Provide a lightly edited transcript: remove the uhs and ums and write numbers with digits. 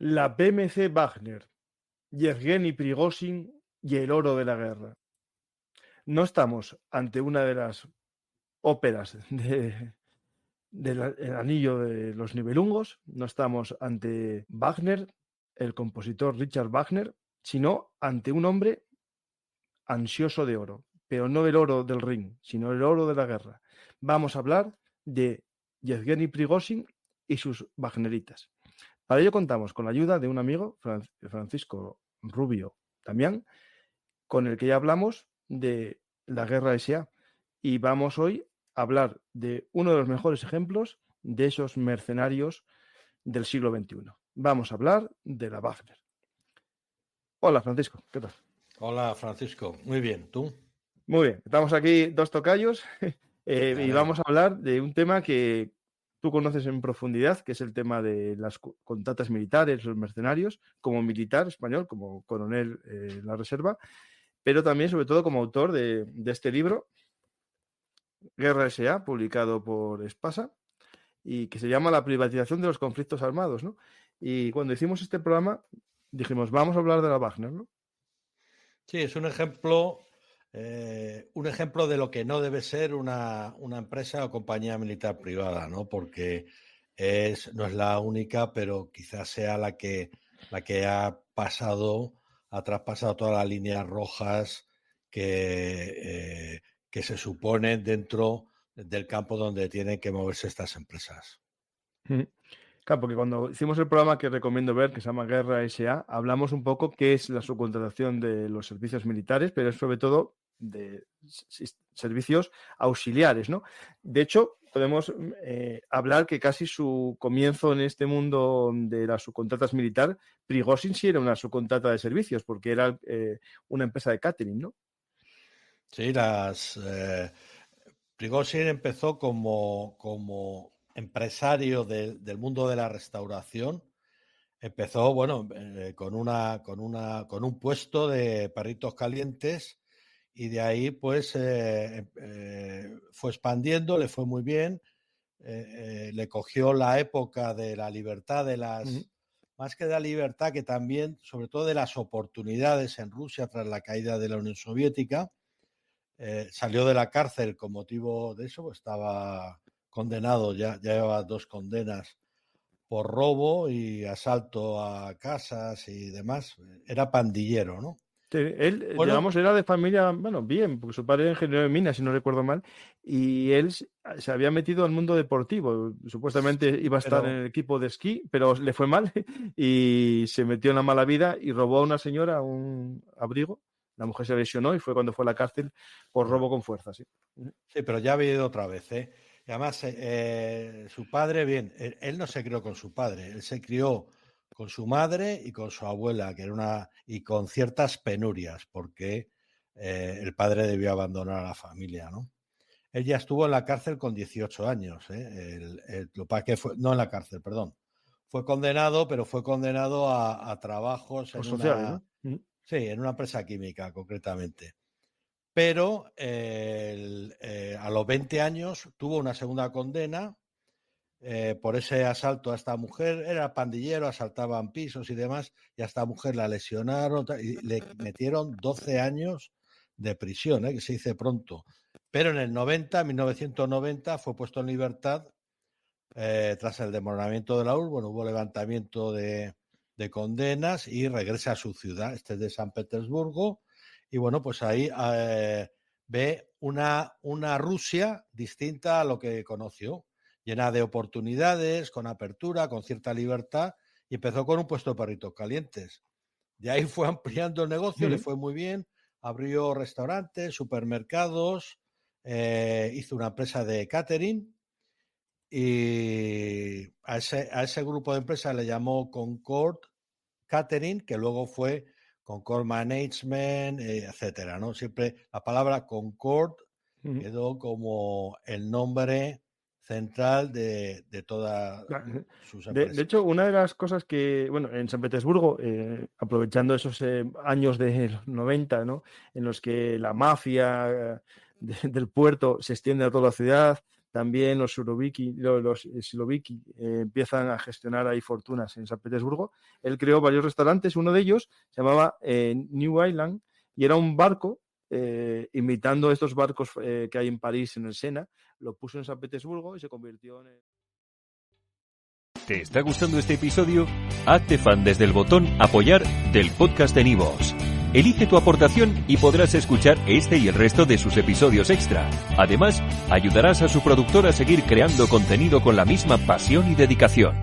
La PMC Wagner, Yevgeny Prigozhin y el oro de la guerra. No estamos ante una de las óperas del anillo de los Nibelungos, no estamos ante Wagner, el compositor Richard Wagner, sino ante un hombre ansioso de oro, pero no el oro del ring, sino el oro de la guerra. Vamos a hablar de Yevgeny Prigozhin y sus wagneritas. Para ello contamos con la ayuda de un amigo, Francisco Rubio Damián, con el que ya hablamos de la guerra S.A. Y vamos hoy a hablar de uno de los mejores ejemplos de esos mercenarios del siglo XXI. Vamos a hablar de la Wagner. Hola, Francisco, ¿qué tal? Hola, Francisco. Muy bien, ¿tú? Muy bien, estamos aquí dos tocayos y vamos a hablar de un tema que tú conoces en profundidad, que es el tema de las contratas militares, los mercenarios, como militar español, como coronel en la reserva, pero también, sobre todo, como autor de este libro, Guerra S.A., publicado por Espasa, y que se llama La privatización de los conflictos armados, ¿no? Y cuando hicimos este programa, dijimos, vamos a hablar de la Wagner, ¿no? Sí, es un ejemplo de lo que no debe ser una empresa o compañía militar privada, ¿no? Porque no es la única, pero quizás sea la que ha traspasado todas las líneas rojas que se suponen dentro del campo donde tienen que moverse estas empresas. Claro, porque cuando hicimos el programa que recomiendo ver, que se llama Guerra S.A., hablamos un poco qué es la subcontratación de los servicios militares, pero sobre todo de servicios auxiliares, ¿no? De hecho, podemos hablar que casi su comienzo en este mundo de las subcontratas militar, Prigozhin sí era una subcontrata de servicios, porque era una empresa de catering, ¿no? Sí, Prigozhin empezó como empresario del mundo de la restauración. Empezó, bueno, con un puesto de perritos calientes y de ahí, pues, fue expandiendo, le fue muy bien. Le cogió la época de la libertad más que de la libertad, que también, sobre todo de las oportunidades en Rusia tras la caída de la Unión Soviética. Salió de la cárcel con motivo de eso, pues estaba condenado, ya llevaba 2 condenas por robo y asalto a casas y demás. Era pandillero, ¿no? Sí, él, Bueno, digamos, era de familia, bueno, bien, porque su padre era ingeniero de minas, si no recuerdo mal, y él se había metido al mundo deportivo. Supuestamente iba a estar en pero el equipo de esquí, pero le fue mal y se metió en la mala vida y robó a una señora un abrigo. La mujer se lesionó y fue cuando fue a la cárcel por robo con fuerza, sí. sí, pero ya había ido otra vez, ¿eh? Y además, su padre, bien, él no se crió con su padre, él se crió con su madre y con su abuela, que era y con ciertas penurias, porque el padre debió abandonar a la familia, ¿no? Él ya estuvo en la cárcel con 18 años, ¿eh? Lo que fue, no en la cárcel, perdón. Fue condenado, pero fue condenado a trabajos Por sociales, ¿no? sí, en una empresa química, concretamente. Pero a los 20 años tuvo una segunda condena por ese asalto a esta mujer. Era pandillero, asaltaban pisos y demás, y a esta mujer la lesionaron y le metieron 12 años de prisión, que se dice pronto. Pero en el 1990, fue puesto en libertad tras el desmoronamiento de la URSS. Bueno, hubo levantamiento de condenas y regresa a su ciudad, este es de San Petersburgo. Y bueno, pues ahí ve una Rusia distinta a lo que conoció, llena de oportunidades, con apertura, con cierta libertad, y empezó con un puesto de perritos calientes. De ahí fue ampliando el negocio, le fue muy bien, abrió restaurantes, supermercados, hizo una empresa de catering y a ese grupo de empresas le llamó Concord Catering, que luego fue Concord Management, etcétera, ¿no? Siempre la palabra Concord quedó como el nombre central de todas sus De empresas. hecho, una de las cosas que, bueno, en San Petersburgo, aprovechando esos años de los 90, ¿no? En los que la mafia del puerto se extiende a toda la ciudad, también los Siloviki empiezan a gestionar ahí fortunas en San Petersburgo. Él creó varios restaurantes, uno de ellos se llamaba New Island y era un barco, imitando estos barcos que hay en París, en el Sena, lo puso en San Petersburgo y se convirtió en... ¿Te está gustando este episodio? Hazte fan desde el botón Apoyar del podcast de Nivos. Elige tu aportación y podrás escuchar este y el resto de sus episodios extra. Además, ayudarás a su productor a seguir creando contenido con la misma pasión y dedicación.